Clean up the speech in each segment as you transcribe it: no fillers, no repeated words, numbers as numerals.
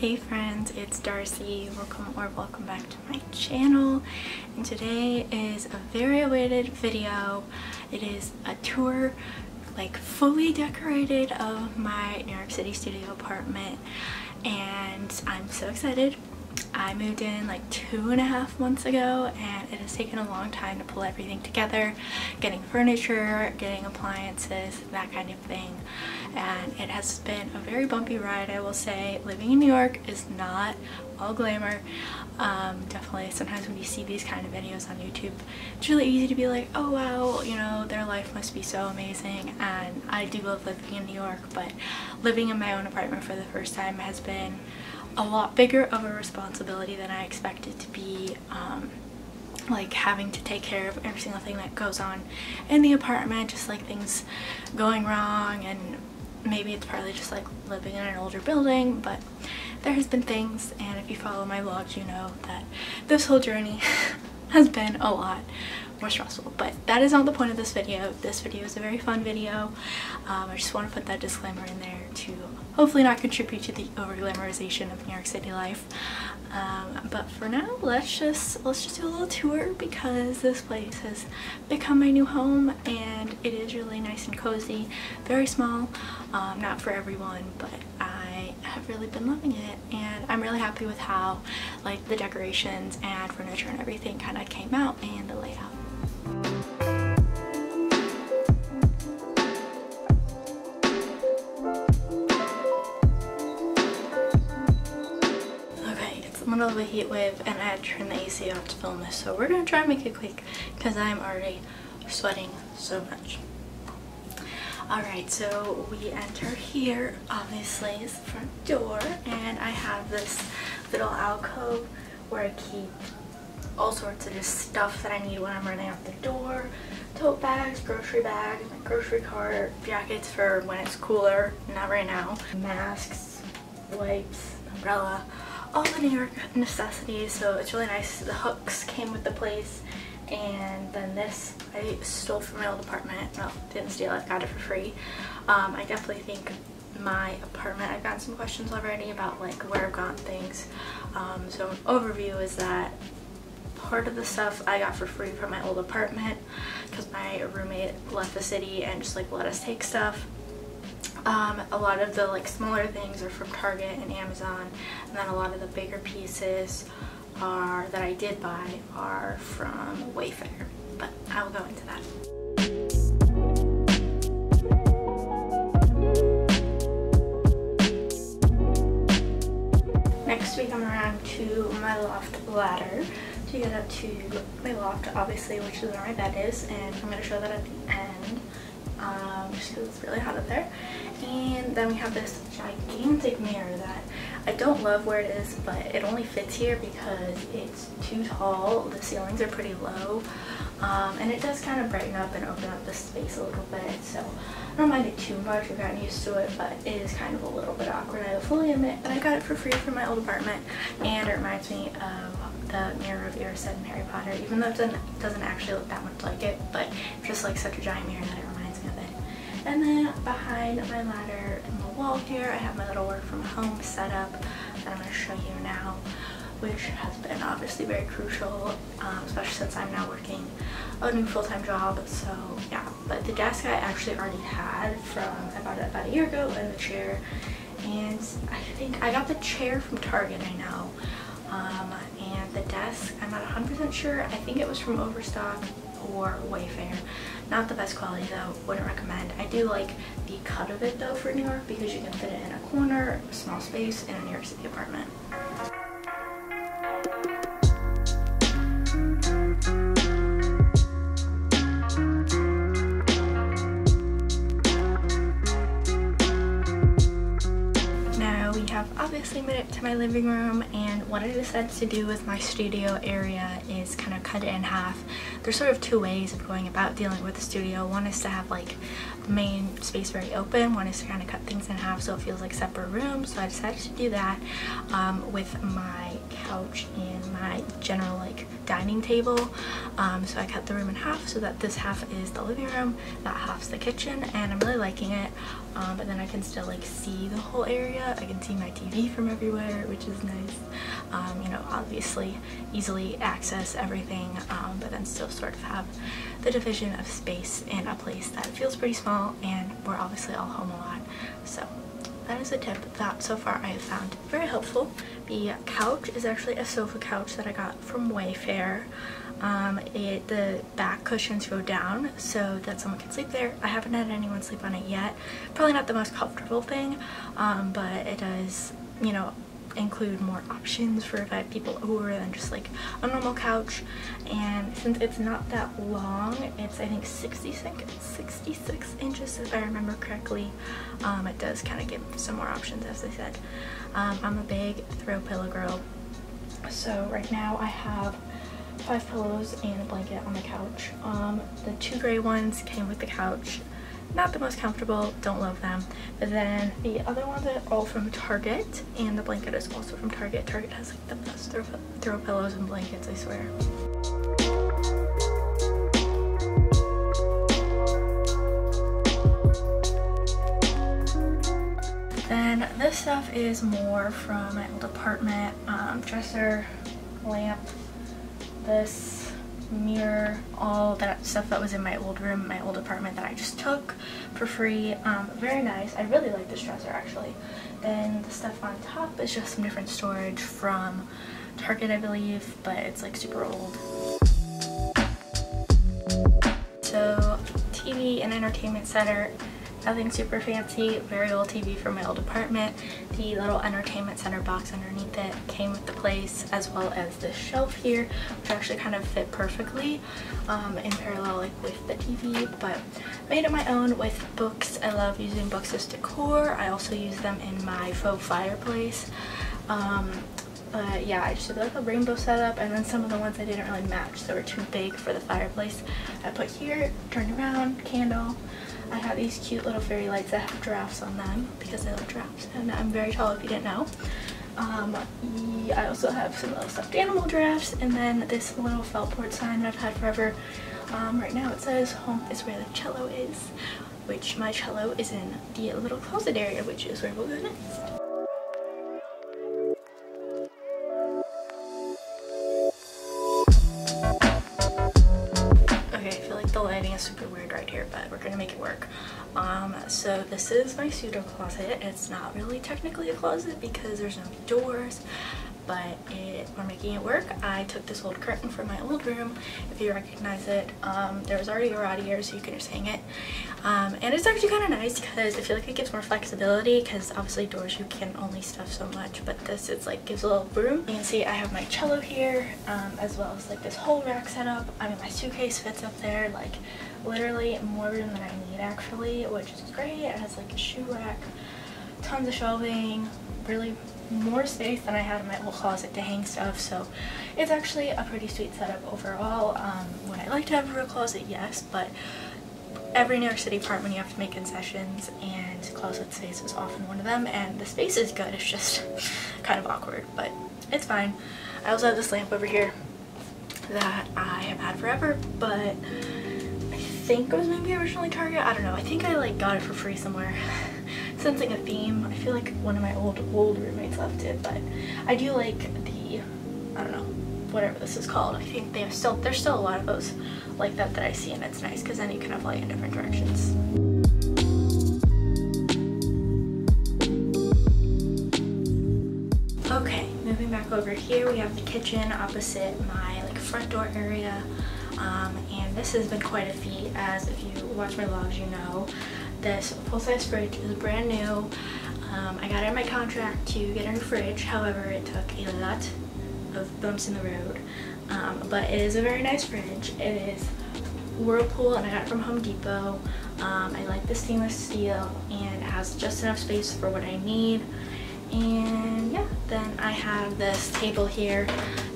Hey friends, it's Darcy. Welcome back to my channel, and today is a very awaited video. It is a tour, like fully decorated, of my New York City studio apartment, and I'm so excited. I moved in like 2.5 months ago, and it has taken a long time to pull everything together, getting furniture, getting appliances, that kind of thing. And it has been a very bumpy ride, I will say. Living in New York is not all glamour. Definitely sometimes when you see these kind of videos on YouTube, it's really easy to be like, oh wow, you know, their life must be so amazing. And I do love living in New York, but living in my own apartment for the first time has been a lot bigger of a responsibility than I expected to be. Like having to take care of every single thing that goes on in the apartment, just like things going wrong, and maybe it's partly just like living in an older building, but there has been things, and if you follow my vlogs you know that this whole journey has been a lot more stressful. But that is not the point of this video. This video is a very fun video. I just want to put that disclaimer in there to hopefully not contribute to the over glamorization of New York City life. But for now, let's just do a little tour, because this place has become my new home and it is really nice and cozy. Very small, not for everyone, but I have really been loving it, and I'm really happy with how like the decorations and furniture and everything kind of came out, and the layout. Middle of a heat wave, and I had to turn the AC off to film this, so we're gonna try and make it quick because I'm already sweating so much. Alright, so we enter here. Obviously is the front door, and I have this little alcove where I keep all sorts of just stuff that I need when I'm running out the door. Tote bags, grocery bags, my grocery cart, jackets for when it's cooler, not right now, masks, wipes, umbrella, all the New York necessities. So it's really nice. The hooks came with the place, and then this I stole from my old apartment. No, didn't steal, I got it for free. I definitely think my apartment, I've gotten some questions already about like where I've gotten things. So an overview is that part of the stuff I got for free from my old apartment because my roommate left the city and just like let us take stuff. A lot of the like smaller things are from Target and Amazon, and then a lot of the bigger pieces that I did buy are from Wayfair, but I will go into that. Next we come around to my loft ladder to get up to my loft, obviously, which is where my bed is, and I'm going to show that at the end. Just because it's really hot up there. And then we have this gigantic mirror that I don't love where it is, but it only fits here because it's too tall. The ceilings are pretty low, and it does kind of brighten up and open up the space a little bit, so I don't mind it too much. I've gotten used to it, but it is kind of a little bit awkward, I will fully admit. But I got it for free from my old apartment, and it reminds me of the mirror of Erised in Harry Potter, even though it doesn't actually look that much like it, but it's just like such a giant mirror that it reminds me of it. And then behind my ladder in the wall here, I have my little work from home setup that I'm going to show you now, which has been obviously very crucial, especially since I'm now working a new full-time job. So yeah, but the desk I actually already had I bought it about a year ago, and the chair, and I think I got the chair from Target, I know, and the desk, I'm not 100% sure. I think it was from Overstock or Wayfair. Not the best quality though, wouldn't recommend. I do like the cut of it though for New York, because you can fit it in a corner, a small space, in a New York City apartment. Obviously made it to my living room, and what I decided to do with my studio area is kind of cut it in half. There's sort of two ways of going about dealing with the studio. One is to have like the main space very open. One is to kind of cut things in half so it feels like separate rooms. So I decided to do that with my couch and my general like dining table. So I cut the room in half so that this half is the living room, that half's the kitchen, and I'm really liking it. But then I can still like see the whole area. I can see my TV TV from everywhere, which is nice. You know, obviously easily access everything, but then still sort of have the division of space in a place that feels pretty small, and we're obviously all home a lot. So that is a tip that so far I have found very helpful. The couch is actually a sofa couch that I got from Wayfair. The back cushions go down so that someone can sleep there. I haven't had anyone sleep on it yet. Probably not the most comfortable thing, but it does, you know, include more options for if I have people over than just like a normal couch. And since it's not that long, it's I think 66 inches if I remember correctly, it does kind of give some more options, as I said. I'm a big throw pillow girl, so right now I have 5 pillows and a blanket on the couch. The 2 gray ones came with the couch. Not the most comfortable, don't love them. But then the other ones are all from Target, and the blanket is also from Target. Target has like the best throw pillows and blankets, I swear. Then this stuff is more from my old apartment. Dresser, lamp, this mirror, all that stuff that was in my old room, my old apartment that I just took for free. Very nice. I really like this dresser actually. Then the stuff on top is just some different storage from Target, I believe, but it's like super old. So TV and entertainment center, nothing super fancy, very old TV from my old apartment. The little entertainment center box underneath it came with the place, as well as this shelf here, which actually kind of fit perfectly in parallel like with the TV, but made it my own with books. I love using books as decor. I also use them in my faux fireplace. But yeah, I just did like a rainbow setup, and then some of the ones I didn't really match, they were too big for the fireplace. I put here, turned around, candle. I have these cute little fairy lights that have giraffes on them because I like giraffes, and I'm very tall if you didn't know. I also have some little stuffed animal giraffes, and then this little felt board sign that I've had forever. Right now it says home is where the cello is, which my cello is in the little closet area, which is where we'll go next. The lighting is super weird right here, but we're gonna make it work. So this is my pseudo closet. It's not really technically a closet because there's no doors, but we're making it work. I took this old curtain from my old room, if you recognize it. There was already a rod here, so you can just hang it. And it's actually kind of nice because I feel like it gives more flexibility, because obviously doors you can only stuff so much, but this it's like gives a little room. You can see I have my cello here, as well as like this whole rack set up. I mean, my suitcase fits up there, like literally more room than I need actually, which is great. It has like a shoe rack, tons of shelving, really more space than I had in my old closet to hang stuff, so it's actually a pretty sweet setup overall. Would I like to have a real closet? Yes, but every New York City apartment you have to make concessions, and closet space is often one of them, and the space is good, it's just kind of awkward, but it's fine. I also have this lamp over here that I have had forever, but I think it was maybe originally Target, I don't know, I think I like got it for free somewhere. Sensing a theme. I feel like one of my old roommates left it, but I do like the, I don't know, whatever this is called. I think there's still a lot of those like that I see, and it's nice because then you can have light in different directions. Okay, moving back over here, we have the kitchen opposite my like front door area, and this has been quite a feat, as if you watch my vlogs you know. This full-size fridge is brand new. I got it in my contract to get a new fridge, however it took a lot of bumps in the road, but it is a very nice fridge. It is Whirlpool, and I got it from Home Depot. I like the stainless steel, and it has just enough space for what I need. And yeah, then I have this table here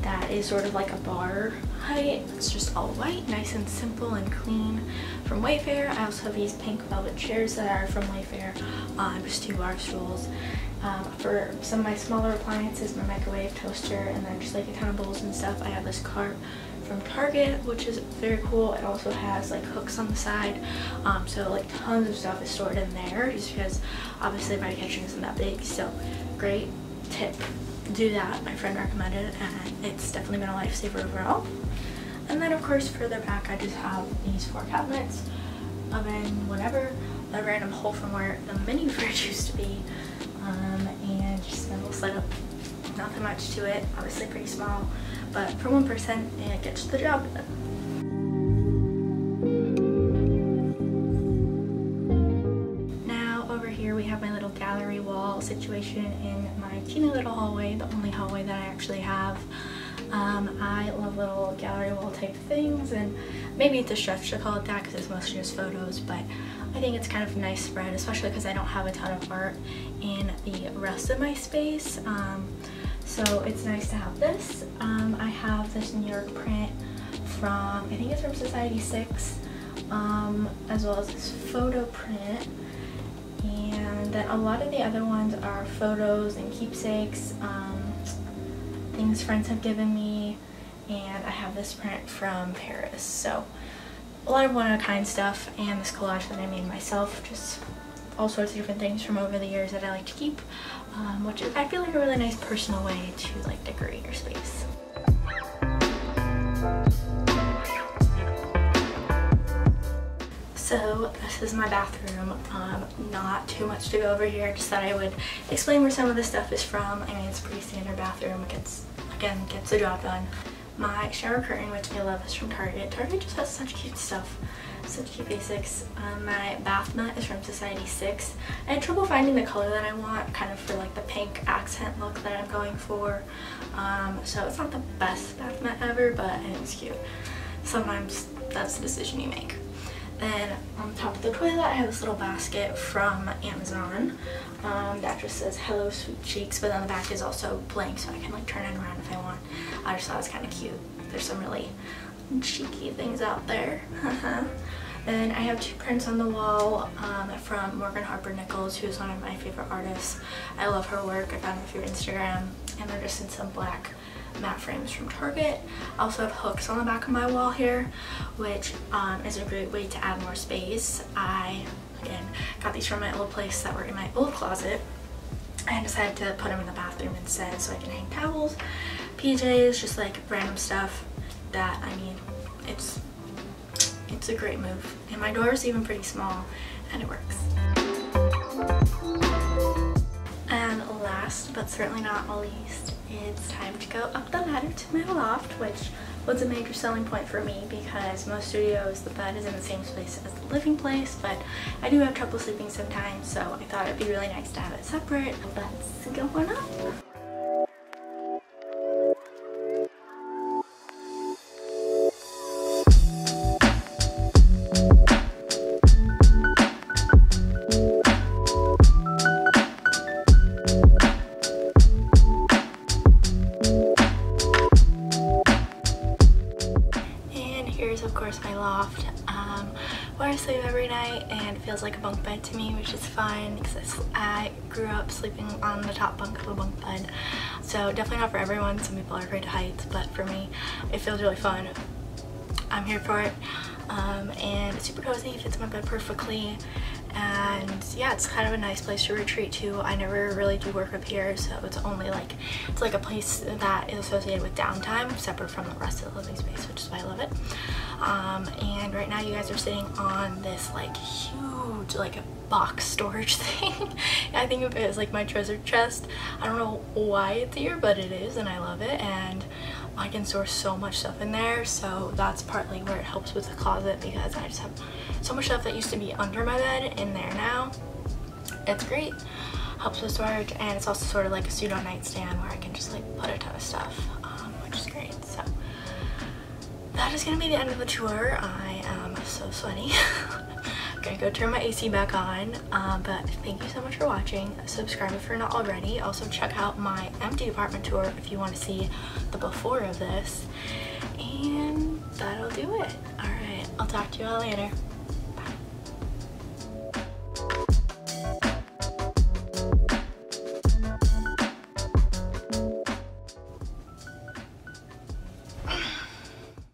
that is sort of like a bar height. It's just all white, nice and simple and clean, from Wayfair. I also have these pink velvet chairs that are from Wayfair, just 2 bar stools. For some of my smaller appliances, my microwave, toaster, and then just like a ton of bowls and stuff, I have this cart from Target, which is very cool. It also has like hooks on the side, so like tons of stuff is stored in there, just because obviously my kitchen isn't that big, so great. tip, do that. My friend recommended it and it's definitely been a lifesaver overall. And then of course further back I just have these 4 cabinets, oven, whatever, a random hole from where the mini fridge used to be, and just a little setup. Nothing much to it, obviously pretty small, but for one person it gets the job done. Now over here we have my little gallery wall situation in my teeny little hallway, the only hallway that I actually have. I love little gallery wall type things, and maybe it's a stretch to call it that because it's mostly just photos, but I think it's kind of a nice spread, especially because I don't have a ton of art in the rest of my space. So it's nice to have this. I have this New York print from, I think it's from Society 6, as well as this photo print. And then a lot of the other ones are photos and keepsakes, things friends have given me, and I have this print from Paris. So a lot of one-of-a-kind stuff, and this collage that I made myself, just all sorts of different things from over the years that I like to keep, which is, I feel like, a really nice personal way to like decorate your space. So this is my bathroom. Not too much to go over here, just thought I would explain where some of this stuff is from. I mean, it's a pretty standard bathroom. It gets the job done. My shower curtain, which I love, is from Target. Target just has such cute stuff, such cute basics. My bath mat is from Society 6. I had trouble finding the color that I want, kind of for like the pink accent look that I'm going for. So it's not the best bath mat ever, but I think it's cute. Sometimes that's the decision you make. Then on top of the toilet I have this little basket from Amazon that just says "Hello Sweet Cheeks," but then the back is also blank, so I can like turn it around if I want. I just thought it was kind of cute. There's some really cheeky things out there. Then I have 2 prints on the wall from Morgan Harper Nichols, who's one of my favorite artists. I love her work. I found her through Instagram, and they're just in some black matte frames from Target. I also have hooks on the back of my wall here, which is a great way to add more space. I, again, got these from my old place that were in my old closet, and decided to put them in the bathroom instead so I can hang towels, PJs, just like random stuff that, I mean, it's a great move. And my door is even pretty small, and it works. And last but certainly not least, it's time to go up the ladder to my loft, which was a major selling point for me because most studios, the bed is in the same space as the living place, but I do have trouble sleeping sometimes, so I thought it'd be really nice to have it separate. Let's go on up. Of course my loft, where I sleep every night, and it feels like a bunk bed to me, which is fine because I grew up sleeping on the top bunk of a bunk bed, so definitely not for everyone. Some people are afraid of heights, but for me it feels really fun. I'm here for it, and it's super cozy, fits my bed perfectly, and yeah, it's kind of a nice place to retreat to. I never really do work up here, so it's only like, it's like a place that is associated with downtime separate from the rest of the living space, which is why I love it. And right now you guys are sitting on this like huge like a box storage thing. I think of it as like my treasure chest. I don't know why it's here, but it is, and I love it, and I can store so much stuff in there, so that's partly where it helps with the closet, because I just have so much stuff that used to be under my bed in there now. It's great, helps with storage, and it's also sort of like a pseudo nightstand where I can just like put a ton of stuff, which is great. So that is gonna be the end of the tour. I am so sweaty. I'm gonna go turn my AC back on, but thank you so much for watching. Subscribe if you're not already. Also check out my empty apartment tour if you want to see the before of this, and that'll do it. All right, I'll talk to you all later.